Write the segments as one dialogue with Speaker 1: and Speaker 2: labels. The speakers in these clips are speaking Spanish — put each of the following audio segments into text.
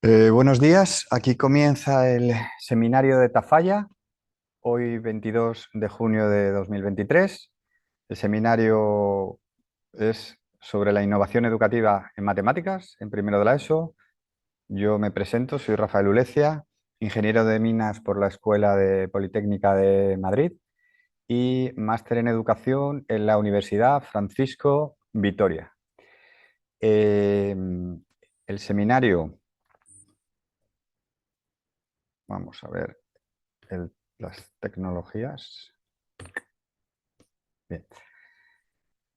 Speaker 1: Buenos días, aquí comienza el seminario de Tafalla, hoy 22 de junio de 2023. El seminario es sobre la innovación educativa en matemáticas, en primero de la ESO. Yo me presento, soy Rafael Ulecia, ingeniero de minas por la Escuela de Politécnica de Madrid y máster en educación en la Universidad Francisco Vitoria. El seminario, vamos a ver. Las tecnologías. Bien.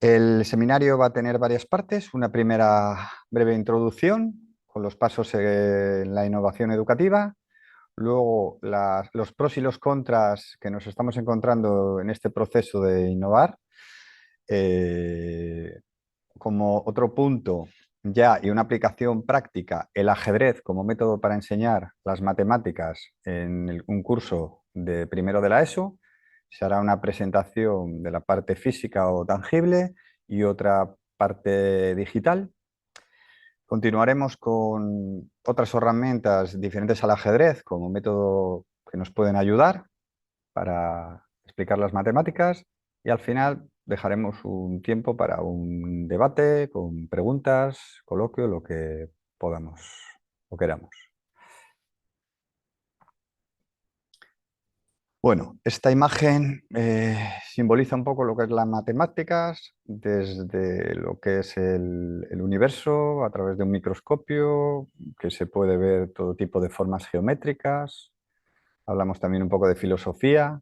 Speaker 1: El seminario va a tener varias partes. Una primera breve introducción con los pasos en la innovación educativa. Luego los pros y los contras que nos estamos encontrando en este proceso de innovar. Eh, Como otro punto ya y una aplicación práctica, el ajedrez como método para enseñar las matemáticas en un curso de primero de la ESO. Se hará una presentación de la parte física o tangible y otra parte digital. Continuaremos con otras herramientas diferentes al ajedrez como método que nos pueden ayudar para explicar las matemáticas y al final dejaremos un tiempo para un debate con preguntas, coloquio, lo que podamos o queramos. Bueno, esta imagen simboliza un poco lo que es las matemáticas, desde lo que es el universo a través de un microscopio, que se puede ver todo tipo de formas geométricas. Hablamos también un poco de filosofía.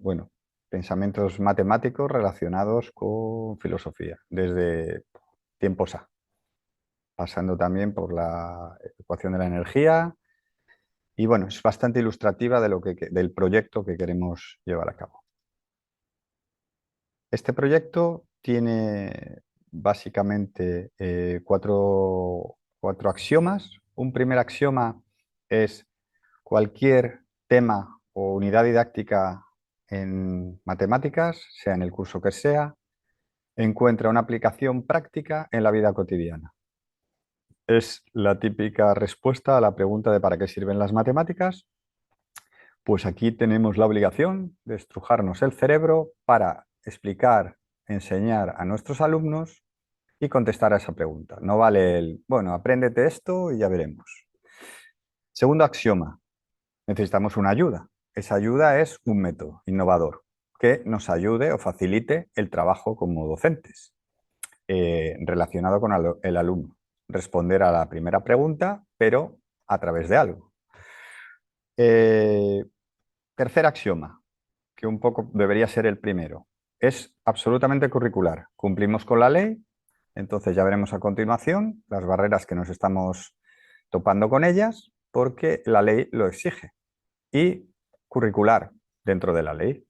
Speaker 1: Bueno, pensamientos matemáticos relacionados con filosofía, desde tiempos A, pasando también por la ecuación de la energía. Y bueno, es bastante ilustrativa de del proyecto que queremos llevar a cabo. Este proyecto tiene básicamente cuatro axiomas. Un primer axioma es: cualquier tema o unidad didáctica en matemáticas, sea en el curso que sea, encuentra una aplicación práctica en la vida cotidiana. Es la típica respuesta a la pregunta de ¿para qué sirven las matemáticas? Pues aquí tenemos la obligación de estrujarnos el cerebro para explicar, enseñar a nuestros alumnos y contestar a esa pregunta. No vale el, bueno, apréndete esto y ya veremos. Segundo axioma: necesitamos una ayuda. Esa ayuda es un método innovador que nos ayude o facilite el trabajo como docentes relacionado con el alumno. Responder a la primera pregunta, pero a través de algo. Eh, Tercer axioma, que un poco debería ser el primero, es absolutamente curricular. Cumplimos con la ley, entonces ya veremos a continuación las barreras que nos estamos topando con ellas, porque la ley lo exige. Y curricular dentro de la ley.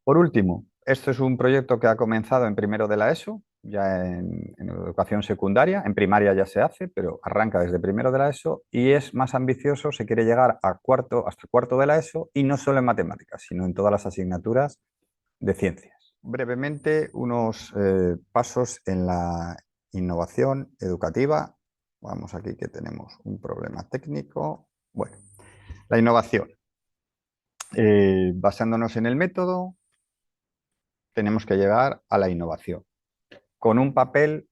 Speaker 1: Por último, esto es un proyecto que ha comenzado en primero de la ESO, ya en educación secundaria, en primaria ya se hace, pero arranca desde primero de la ESO y es más ambicioso, se quiere llegar a hasta cuarto de la ESO y no solo en matemáticas, sino en todas las asignaturas de ciencias. Brevemente, unos pasos en la innovación educativa. Vamos aquí que tenemos un problema técnico. Bueno, la innovación. Basándonos en el método, tenemos que llegar a la innovación con un papel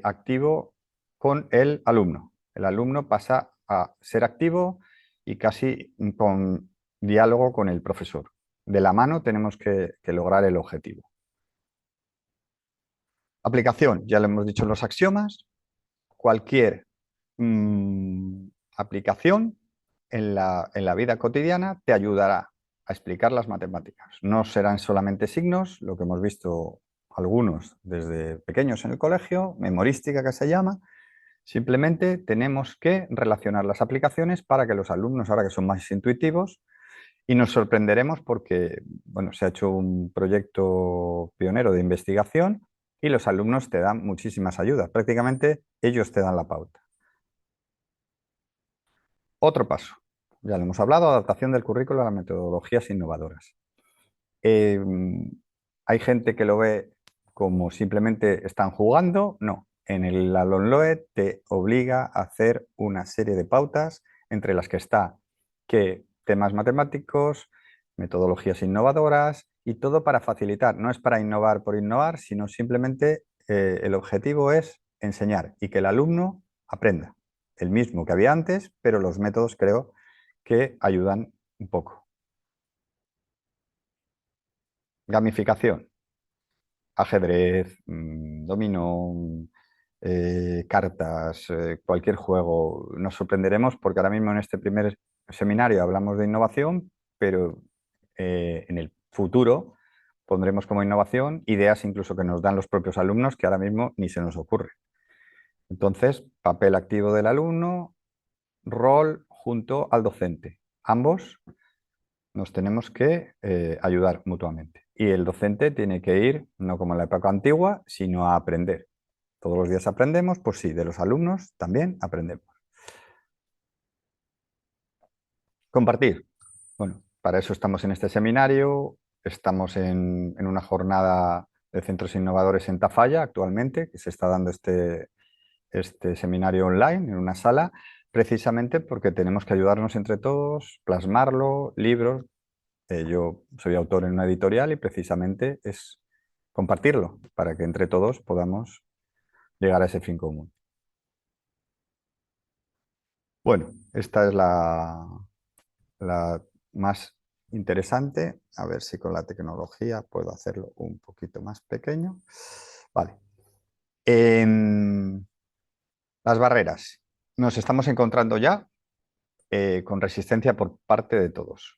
Speaker 1: activo con el alumno. El alumno pasa a ser activo y casi con diálogo con el profesor. De la mano tenemos que lograr el objetivo. Aplicación, ya lo hemos dicho en los axiomas. Cualquier aplicación en la vida cotidiana te ayudará a explicar las matemáticas. No serán solamente signos, lo que hemos visto algunos desde pequeños en el colegio, memorística que se llama. Simplemente tenemos que relacionar las aplicaciones para que los alumnos, ahora que son más intuitivos, y nos sorprenderemos porque, bueno, se ha hecho un proyecto pionero de investigación y los alumnos te dan muchísimas ayudas. Prácticamente ellos te dan la pauta. Otro paso, ya lo hemos hablado, adaptación del currículo a las metodologías innovadoras. Eh, Hay gente que lo ve como simplemente están jugando. No, En el Alonloe te obliga a hacer una serie de pautas entre las que está que temas matemáticos, metodologías innovadoras y todo para facilitar. No es para innovar por innovar, sino simplemente el objetivo es enseñar y que el alumno aprenda el mismo que había antes, pero los métodos creo que ayudan un poco. Gamificación, ajedrez, dominó, cartas, cualquier juego. Nos sorprenderemos porque ahora mismo en este primer seminario hablamos de innovación, pero en el futuro pondremos como innovación ideas incluso que nos dan los propios alumnos que ahora mismo ni se nos ocurre. Entonces, papel activo del alumno, rol junto al docente. Ambos nos tenemos que ayudar mutuamente. Y el docente tiene que ir, no como en la época antigua, sino a aprender. Todos los días aprendemos, pues sí, de los alumnos también aprendemos. Compartir. Bueno, para eso estamos en este seminario, estamos en una jornada de centros innovadores en Tafalla actualmente, que se está dando este seminario online en una sala, precisamente porque tenemos que ayudarnos entre todos, plasmarlo, libros. Yo soy autor en una editorial y precisamente es compartirlo para que entre todos podamos llegar a ese fin común. Bueno, esta es la más interesante. A ver si con la tecnología puedo hacerlo un poquito más pequeño. Vale. Las barreras. Nos estamos encontrando ya con resistencia por parte de todos.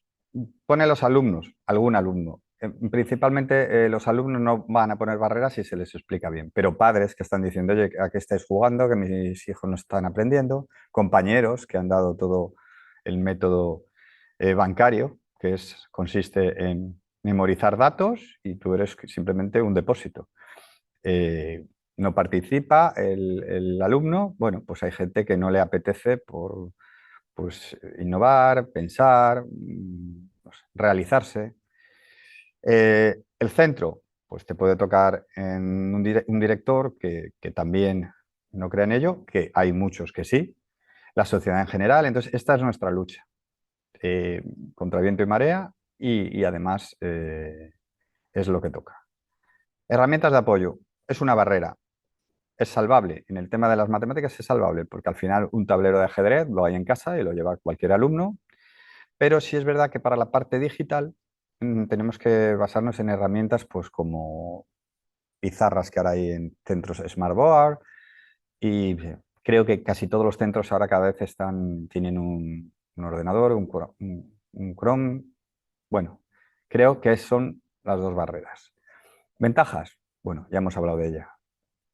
Speaker 1: Pone los alumnos, algún alumno. Principalmente los alumnos no van a poner barreras si se les explica bien, pero padres que están diciendo, oye, ¿a qué estáis jugando? Que mis hijos no están aprendiendo. Compañeros que han dado todo el método bancario, que consiste en memorizar datos y tú eres simplemente un depósito. No participa el alumno, bueno, pues hay gente que no le apetece por pues innovar, pensar, no sé, realizarse. El centro, pues te puede tocar en un director que también no crea en ello, que hay muchos que sí, la sociedad en general. Entonces, esta es nuestra lucha contra viento y marea y además es lo que toca. Herramientas de apoyo. Es una barrera. Es salvable. En el tema de las matemáticas es salvable porque al final un tablero de ajedrez lo hay en casa y lo lleva cualquier alumno. Pero sí es verdad que para la parte digital tenemos que basarnos en herramientas pues, como pizarras que ahora hay en centros Smartboard y creo que casi todos los centros ahora cada vez tienen un ordenador, un Chrome. Bueno, creo que son las dos barreras. Ventajas, bueno, ya hemos hablado de ellas,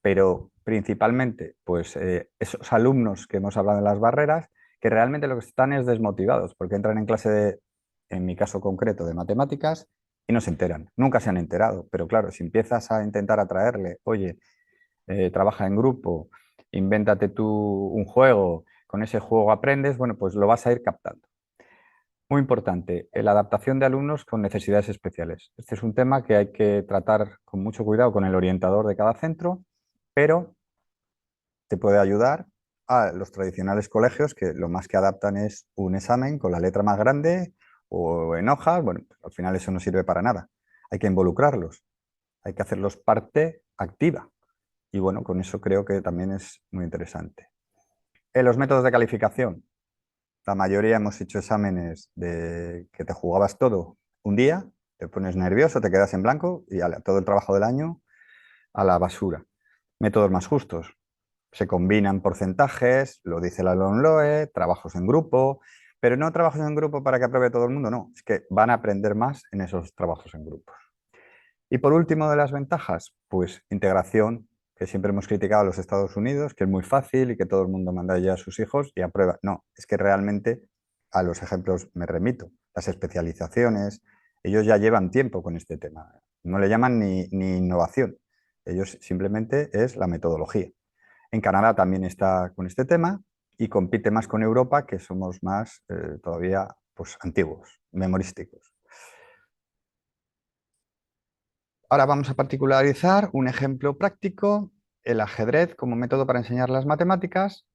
Speaker 1: pero principalmente pues esos alumnos que hemos hablado de las barreras, que realmente lo que están es desmotivados, porque entran en clase en mi caso concreto, de matemáticas y no se enteran, nunca se han enterado, pero claro, si empiezas a intentar atraerle, oye, trabaja en grupo, invéntate tú un juego, con ese juego aprendes, bueno, pues lo vas a ir captando. Muy importante, la adaptación de alumnos con necesidades especiales. Este es un tema que hay que tratar con mucho cuidado con el orientador de cada centro, pero te puede ayudar a los tradicionales colegios que lo más que adaptan es un examen con la letra más grande o en hojas. Bueno, pues al final eso no sirve para nada. Hay que involucrarlos, hay que hacerlos parte activa. Y bueno, con eso creo que también es muy interesante. En los métodos de calificación, la mayoría hemos hecho exámenes de que te jugabas todo un día, te pones nervioso, te quedas en blanco y todo el trabajo del año a la basura. Métodos más justos. Se combinan porcentajes, lo dice la LOMLOE, trabajos en grupo, pero no trabajos en grupo para que apruebe todo el mundo, no, es que van a aprender más en esos trabajos en grupos. Y por último de las ventajas, pues integración, que siempre hemos criticado a los Estados Unidos, que es muy fácil y que todo el mundo manda ya a sus hijos y aprueba. No, es que realmente a los ejemplos me remito. Las especializaciones, ellos ya llevan tiempo con este tema. No le llaman ni innovación. Ellos simplemente es la metodología. En Canadá también está con este tema y compite más con Europa, que somos más todavía pues, antiguos, memorísticos. Ahora vamos a particularizar un ejemplo práctico el ajedrez como método para enseñar las matemáticas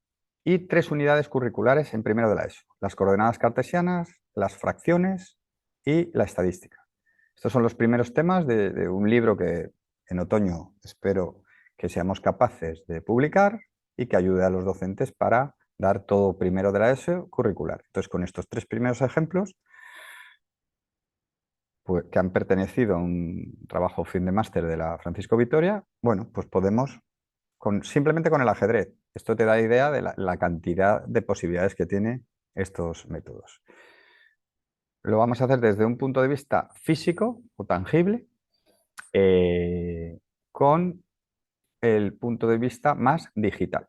Speaker 1: y 3 unidades curriculares en primero de la ESO: las coordenadas cartesianas, las fracciones y la estadística. Estos son los primeros temas de un libro que en otoño espero que seamos capaces de publicar y que ayude a los docentes para dar todo primero de la ESO curricular. Entonces, con estos 3 primeros ejemplos, pues, que han pertenecido a un trabajo fin de máster de la Francisco Vitoria, bueno, pues podemos, simplemente con el ajedrez, esto te da idea de la cantidad de posibilidades que tiene estos métodos. Lo vamos a hacer desde un punto de vista físico o tangible, con el punto de vista más digital.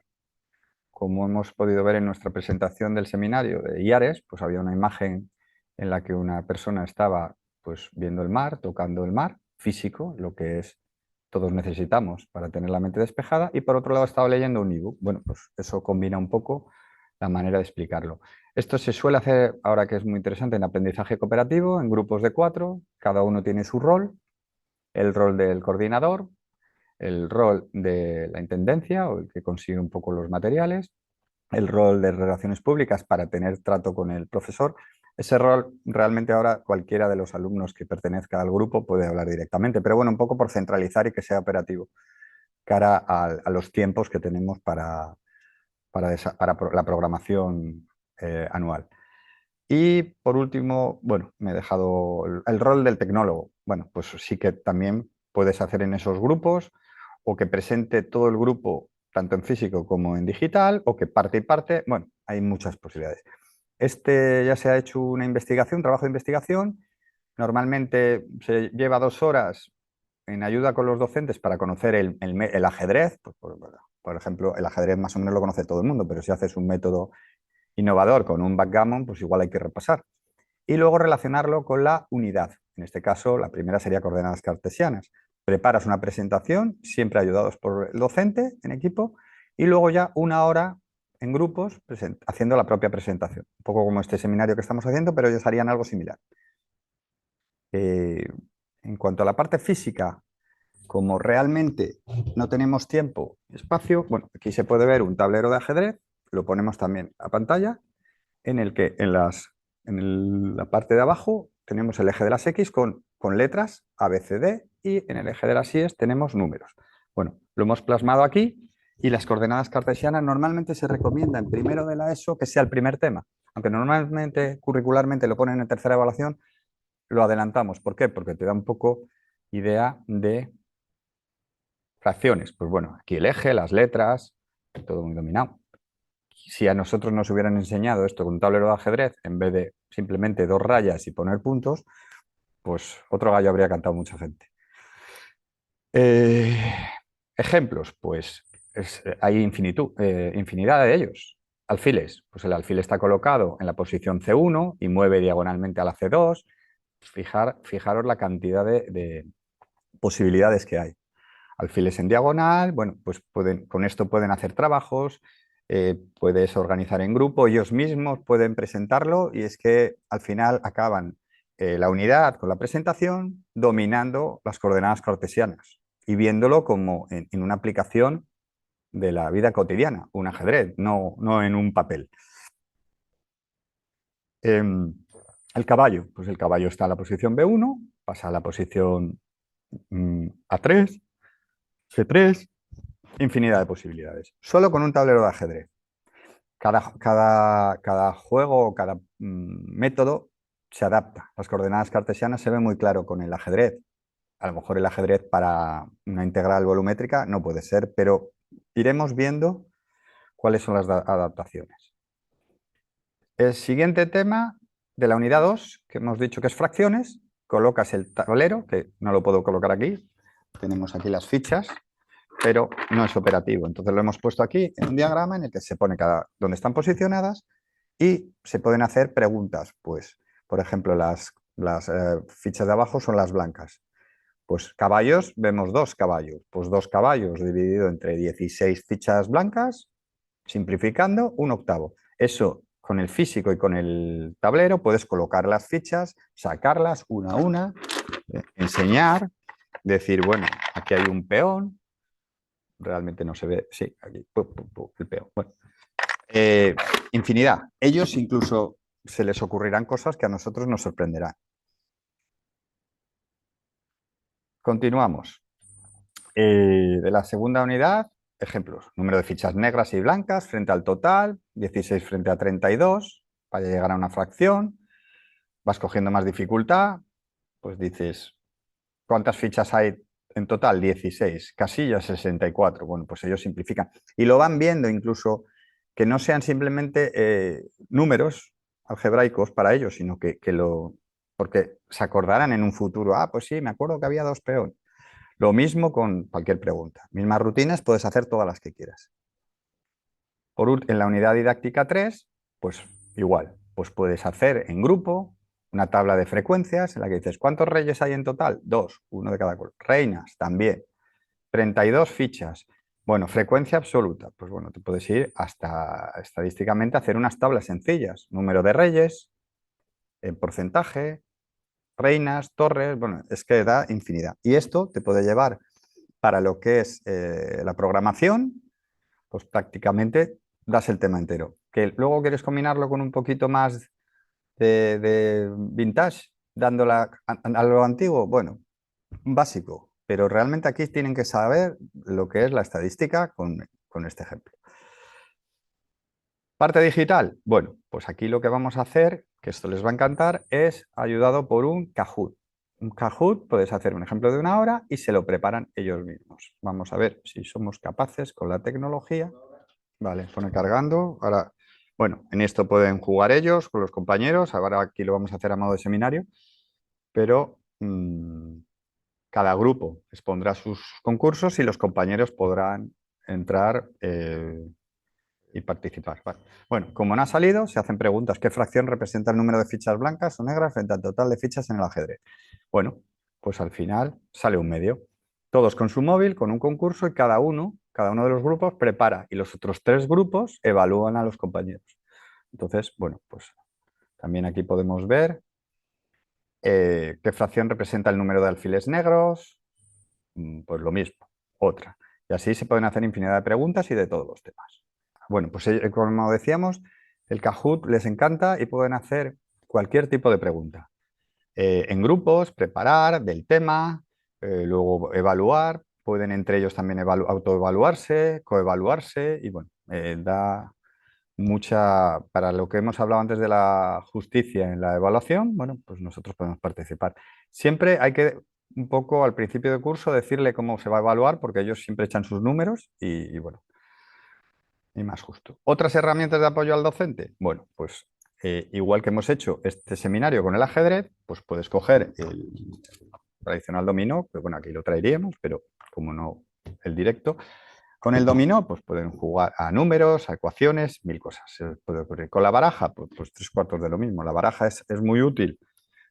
Speaker 1: Como hemos podido ver en nuestra presentación del seminario de IARES, pues había una imagen en la que una persona estaba pues viendo el mar, tocando el mar, físico, lo que es todos necesitamos para tener la mente despejada, y por otro lado estaba leyendo un ebook. Bueno, pues eso combina un poco la manera de explicarlo. Esto se suele hacer, ahora que es muy interesante, en aprendizaje cooperativo, en grupos de 4, cada uno tiene su rol, el rol del coordinador, el rol de la intendencia o el que consigue un poco los materiales, el rol de relaciones públicas para tener trato con el profesor. Ese rol realmente ahora cualquiera de los alumnos que pertenezca al grupo puede hablar directamente, pero bueno, un poco por centralizar y que sea operativo cara a los tiempos que tenemos para la programación anual. Y por último, bueno, me he dejado el rol del tecnólogo. Bueno, pues sí que también puedes hacer en esos grupos, o que presente todo el grupo, tanto en físico como en digital, o que parte y parte. Bueno, hay muchas posibilidades. Ya se ha hecho una investigación, un trabajo de investigación. Normalmente se lleva 2 horas en ayuda con los docentes para conocer el ajedrez. Pues, por ejemplo, el ajedrez más o menos lo conoce todo el mundo, pero si haces un método innovador con un backgammon, pues igual hay que repasar. Y luego relacionarlo con la unidad. En este caso, la primera sería coordenadas cartesianas. Preparas una presentación, siempre ayudados por el docente en equipo, y luego ya 1 hora en grupos haciendo la propia presentación. Un poco como este seminario que estamos haciendo, pero ellos harían algo similar. En cuanto a la parte física, como realmente no tenemos tiempo y espacio, bueno, aquí se puede ver un tablero de ajedrez, lo ponemos también a pantalla, en el que la parte de abajo tenemos el eje de las X con letras A, B, C, D, y en el eje de las Y tenemos números. Bueno, lo hemos plasmado aquí, y las coordenadas cartesianas normalmente se recomienda en primero de la ESO que sea el primer tema, aunque normalmente curricularmente lo ponen en tercera evaluación, lo adelantamos. ¿Por qué? Porque te da un poco idea de fracciones. Pues bueno, aquí el eje, las letras, todo muy dominado. Si a nosotros nos hubieran enseñado esto con un tablero de ajedrez, en vez de simplemente 2 rayas y poner puntos, pues otro gallo habría cantado mucha gente. Ejemplos, pues hay infinidad de ellos. Alfiles, pues el alfil está colocado en la posición C1 y mueve diagonalmente a la C2. Fijaros la cantidad de posibilidades que hay. Alfiles en diagonal, bueno, pues con esto pueden hacer trabajos, puedes organizar en grupo, ellos mismos pueden presentarlo, y es que al final acaban la unidad con la presentación dominando las coordenadas cartesianas y viéndolo como en una aplicación de la vida cotidiana, un ajedrez, no en un papel. El caballo, pues el caballo está en la posición B1, pasa a la posición A3, C3, infinidad de posibilidades, solo con un tablero de ajedrez. Cada juego, cada método se adapta. Las coordenadas cartesianas se ven muy claro con el ajedrez. A lo mejor el ajedrez para una integral volumétrica no puede ser, pero iremos viendo cuáles son las adaptaciones. El siguiente tema de la unidad 2, que hemos dicho que es fracciones, colocas el tablero, que no lo puedo colocar aquí, tenemos aquí las fichas, pero no es operativo. Entonces lo hemos puesto aquí en un diagrama en el que se pone donde están posicionadas, y se pueden hacer preguntas. Pues, por ejemplo, las fichas de abajo son las blancas. Pues caballos, vemos 2 caballos. Pues 2 caballos dividido entre 16 fichas blancas, simplificando, 1/8. Eso con el físico y con el tablero puedes colocar las fichas, sacarlas una a una, enseñar, decir, bueno, aquí hay un peón, realmente no se ve. Sí, aquí, el peor. Bueno, infinidad. Ellos incluso se les ocurrirán cosas que a nosotros nos sorprenderán. Continuamos. De la segunda unidad, ejemplos. Número de fichas negras y blancas frente al total, 16 frente a 32, para llegar a una fracción. Vas cogiendo más dificultad, pues dices, ¿cuántas fichas hay en total? 16, casillas 64. Bueno, pues ellos simplifican. Y lo van viendo incluso que no sean simplemente números algebraicos para ellos, sino que lo... Porque se acordarán en un futuro, pues sí, me acuerdo que había 2 peones. Lo mismo con cualquier pregunta. Mismas rutinas, puedes hacer todas las que quieras. En la unidad didáctica 3, pues igual, pues puedes hacer en grupo una tabla de frecuencias en la que dices, ¿cuántos reyes hay en total? 2, uno de cada color. Reinas, también. 32 fichas. Bueno, frecuencia absoluta. Pues bueno, te puedes ir hasta estadísticamente a hacer unas tablas sencillas. Número de reyes, en porcentaje, reinas, torres, bueno, es que da infinidad. Y esto te puede llevar para lo que es la programación, pues prácticamente das el tema entero. Que luego quieres combinarlo con un poquito más de vintage, dándola a lo antiguo, bueno, básico, pero realmente aquí tienen que saber lo que es la estadística con este ejemplo. Parte digital, bueno, pues aquí lo que vamos a hacer, que esto les va a encantar, es ayudado por un Kahoot. Un Kahoot puedes hacer un ejemplo de 1 hora y se lo preparan ellos mismos. Vamos a ver si somos capaces con la tecnología. Vale, pone cargando. Ahora, bueno, en esto pueden jugar ellos con los compañeros. Ahora aquí lo vamos a hacer a modo de seminario, pero cada grupo expondrá sus concursos y los compañeros podrán entrar y participar. Vale. Bueno, como no ha salido, se hacen preguntas. ¿Qué fracción representa el número de fichas blancas o negras frente al total de fichas en el ajedrez? Bueno, pues al final sale un medio. Todos con su móvil, con un concurso y cada uno de los grupos prepara y los otros 3 grupos evalúan a los compañeros. Entonces, bueno, pues también aquí podemos ver qué fracción representa el número de alfiles negros. Pues lo mismo, otra. Y así se pueden hacer infinidad de preguntas y de todos los temas. Bueno, pues como decíamos, el Kahoot les encanta y pueden hacer cualquier tipo de pregunta. En grupos, preparar del tema, luego evaluar, pueden entre ellos también autoevaluarse, coevaluarse y bueno, da mucha, para lo que hemos hablado antes de la justicia en la evaluación, bueno, pues nosotros podemos participar. Siempre hay que un poco al principio del curso decirle cómo se va a evaluar porque ellos siempre echan sus números y bueno, y más justo. ¿Otras herramientas de apoyo al docente? Bueno, pues igual que hemos hecho este seminario con el ajedrez, pues puedes coger el tradicional dominó, que bueno, aquí lo traeríamos, pero como no el directo. Con el dominó, pues pueden jugar a números, a ecuaciones, 1000 cosas. Se puede ocurrir. Con la baraja, pues 3/4 de lo mismo. La baraja es muy útil,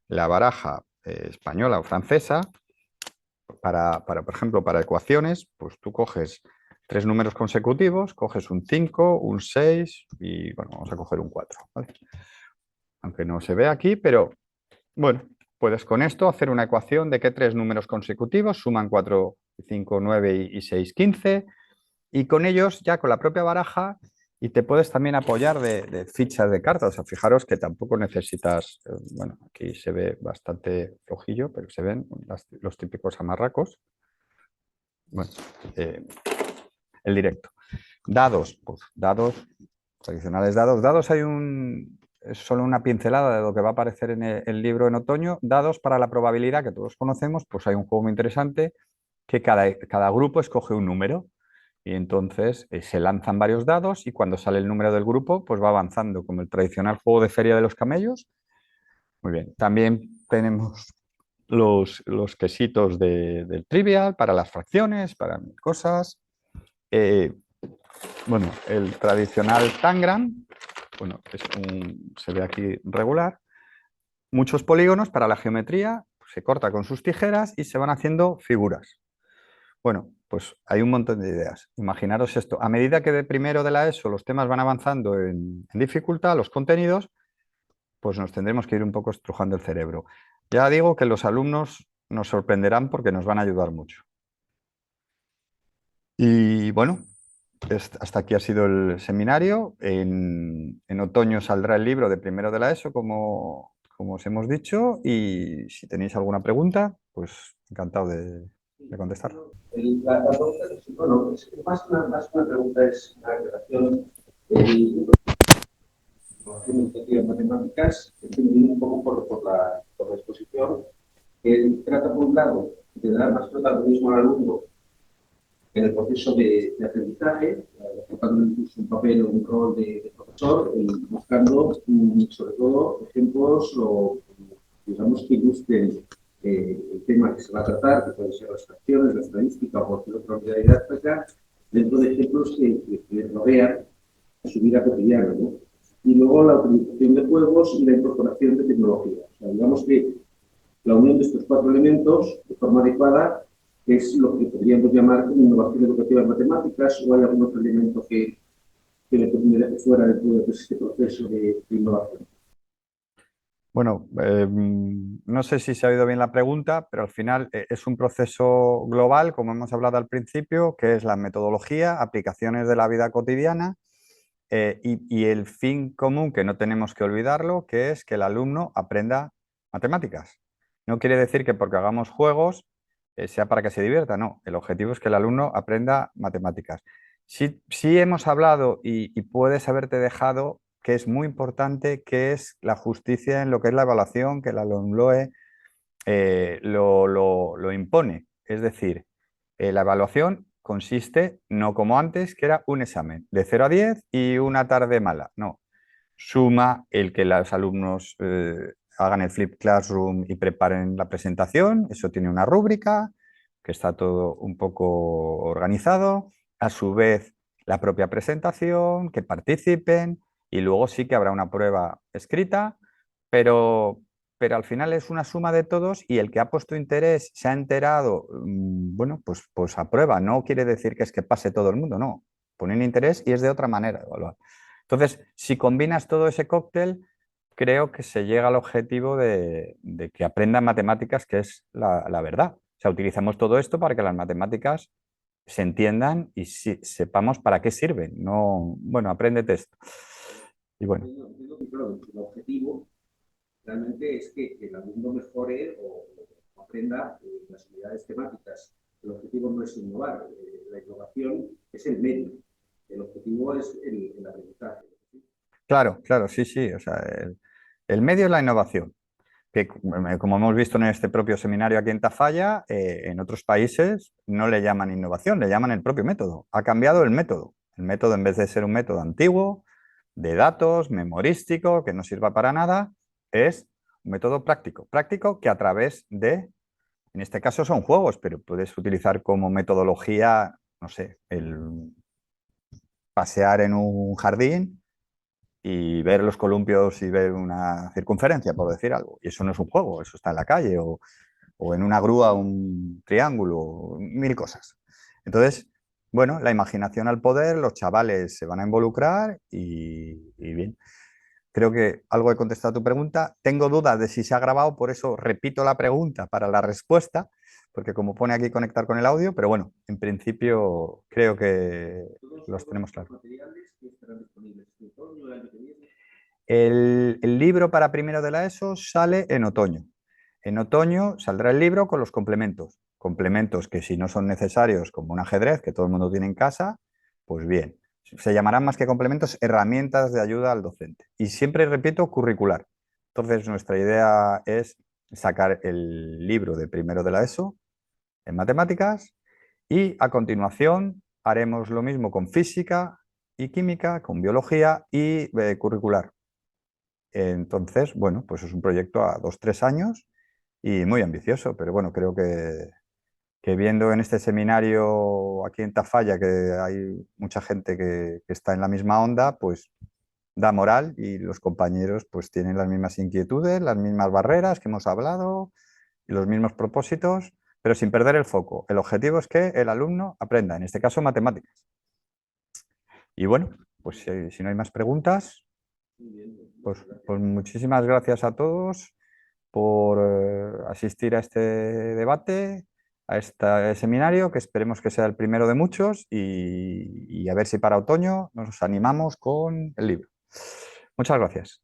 Speaker 1: la baraja española o francesa, por ejemplo, para ecuaciones, pues tú coges 3 números consecutivos, coges un 5, un 6 y bueno, vamos a coger un 4. ¿Vale? Aunque no se ve aquí, pero bueno, puedes con esto hacer una ecuación de que 3 números consecutivos suman 4, 5, 9 y 6, 15 y con ellos ya con la propia baraja y te puedes también apoyar de fichas de cartas. O sea, fijaros que tampoco necesitas, bueno, aquí se ve bastante flojillo, pero se ven los típicos amarracos. Bueno, el directo. Dados, pues dados, tradicionales dados. Dados es solo una pincelada de lo que va a aparecer en el libro en otoño. Dados para la probabilidad que todos conocemos, pues hay un juego muy interesante que cada grupo escoge un número y entonces se lanzan varios dados y cuando sale el número del grupo, pues va avanzando, como el tradicional juego de feria de los camellos. Muy bien, también tenemos los quesitos del trivial para las fracciones, para mil cosas. Bueno, el tradicional Tangram, bueno, se ve aquí regular. Muchos polígonos para la geometría, pues, se corta con sus tijeras y se van haciendo figuras. Bueno, pues hay un montón de ideas. Imaginaros esto. A medida que de primero de la ESO los temas van avanzando en dificultad, los contenidos, pues nos tendremos que ir un poco estrujando el cerebro. Ya digo que los alumnos nos sorprenderán porque nos van a ayudar mucho. Y bueno, hasta aquí ha sido el seminario. En otoño saldrá el libro de primero de la ESO, como os hemos dicho, y si tenéis alguna pregunta, pues encantado de contestar.
Speaker 2: La pregunta es, bueno, más una pregunta es una relación de iniciativa en matemáticas, entendido un poco por la exposición, que trata por un lado de dar más protagonismo al alumno en el proceso de aprendizaje, ocupando incluso un papel o un rol de profesor, buscando sobre todo ejemplos o digamos que ilustren el tema que se va a tratar, que pueden ser las fracciones, la estadística o cualquier otra unidad didáctica, dentro de ejemplos que rodean su vida cotidiana, ¿no? Y luego la utilización de juegos y la incorporación de tecnología. O sea, digamos que la unión de estos cuatro elementos de forma adecuada es lo que podríamos llamar como innovación educativa en matemáticas, o hay algún otro elemento que le pondría fuera de todo este proceso de innovación.
Speaker 1: Bueno, no sé si se ha oído bien la pregunta, pero al final es un proceso global, como hemos hablado al principio, que es la metodología, aplicaciones de la vida cotidiana y el fin común, que no tenemos que olvidarlo, que es que el alumno aprenda matemáticas. No quiere decir que porque hagamos juegos sea para que se divierta, no. El objetivo es que el alumno aprenda matemáticas. Sí hemos hablado y puedes haberte dejado que es muy importante, que es la justicia en lo que es la evaluación, que la LOMLOE lo impone. Es decir, la evaluación consiste, no como antes, que era un examen de 0 a 10 y una tarde mala. No, suma el que los alumnos hagan el flip classroom y preparen la presentación. Eso tiene una rúbrica, que está todo un poco organizado. A su vez, la propia presentación, que participen y luego sí que habrá una prueba escrita, pero, pero al final es una suma de todos y el que ha puesto interés, se ha enterado, bueno, pues aprueba. No quiere decir que es que pase todo el mundo, no. Ponen interés y es de otra manera de evaluar. Entonces, si combinas todo ese cóctel, creo que se llega al objetivo de que aprendan matemáticas, que es la verdad. O sea, utilizamos todo esto para que las matemáticas se entiendan y sepamos para qué sirven. No, bueno, apréndete esto. Y bueno,
Speaker 2: Entiendo que, claro, el objetivo realmente es que el alumno mejore o aprenda las unidades temáticas. El objetivo no es innovar, la innovación es el medio, el objetivo es el aprendizaje.
Speaker 1: claro, claro, sí, sí. O sea, el medio es la innovación. Que como hemos visto en este propio seminario aquí en Tafalla, en otros países no le llaman innovación, le llaman el propio método. Ha cambiado el método. El método, en vez de ser un método antiguo, de datos, memorístico, que no sirva para nada, es un método práctico. Práctico que a través de, en este caso son juegos, pero puedes utilizar como metodología, no sé, el pasear en un jardín y ver los columpios y ver una circunferencia, por decir algo. Y eso no es un juego, eso está en la calle o en una grúa un triángulo, mil cosas. Entonces, bueno, la imaginación al poder, los chavales se van a involucrar y bien. Creo que algo he contestado a tu pregunta. Tengo dudas de si se ha grabado, por eso repito la pregunta para la respuesta, porque como pone aquí conectar con el audio, pero bueno, en principio creo que los
Speaker 2: Todos
Speaker 1: tenemos
Speaker 2: estos
Speaker 1: claros.
Speaker 2: materiales que estarán disponibles en otoño, el año que viene.
Speaker 1: El libro para primero de la ESO sale en otoño. En otoño saldrá el libro con los complementos. Complementos que si no son necesarios, como un ajedrez que todo el mundo tiene en casa, pues bien. Se llamarán más que complementos herramientas de ayuda al docente. Y siempre repito, curricular. Entonces, nuestra idea es sacar el libro de primero de la ESO en matemáticas y a continuación haremos lo mismo con física y química, con biología y curricular. Entonces, bueno, pues es un proyecto a 2, 3 años y muy ambicioso, pero bueno, creo que viendo en este seminario aquí en Tafalla que hay mucha gente que está en la misma onda, pues da moral y los compañeros pues tienen las mismas inquietudes, las mismas barreras que hemos hablado y los mismos propósitos, pero sin perder el foco. El objetivo es que el alumno aprenda, en este caso matemáticas. Y bueno, pues si no hay más preguntas,
Speaker 2: Muy bien,
Speaker 1: pues muchísimas gracias a todos por asistir a este debate a este seminario, que esperemos que sea el primero de muchos y a ver si para otoño nos animamos con el libro. Muchas gracias.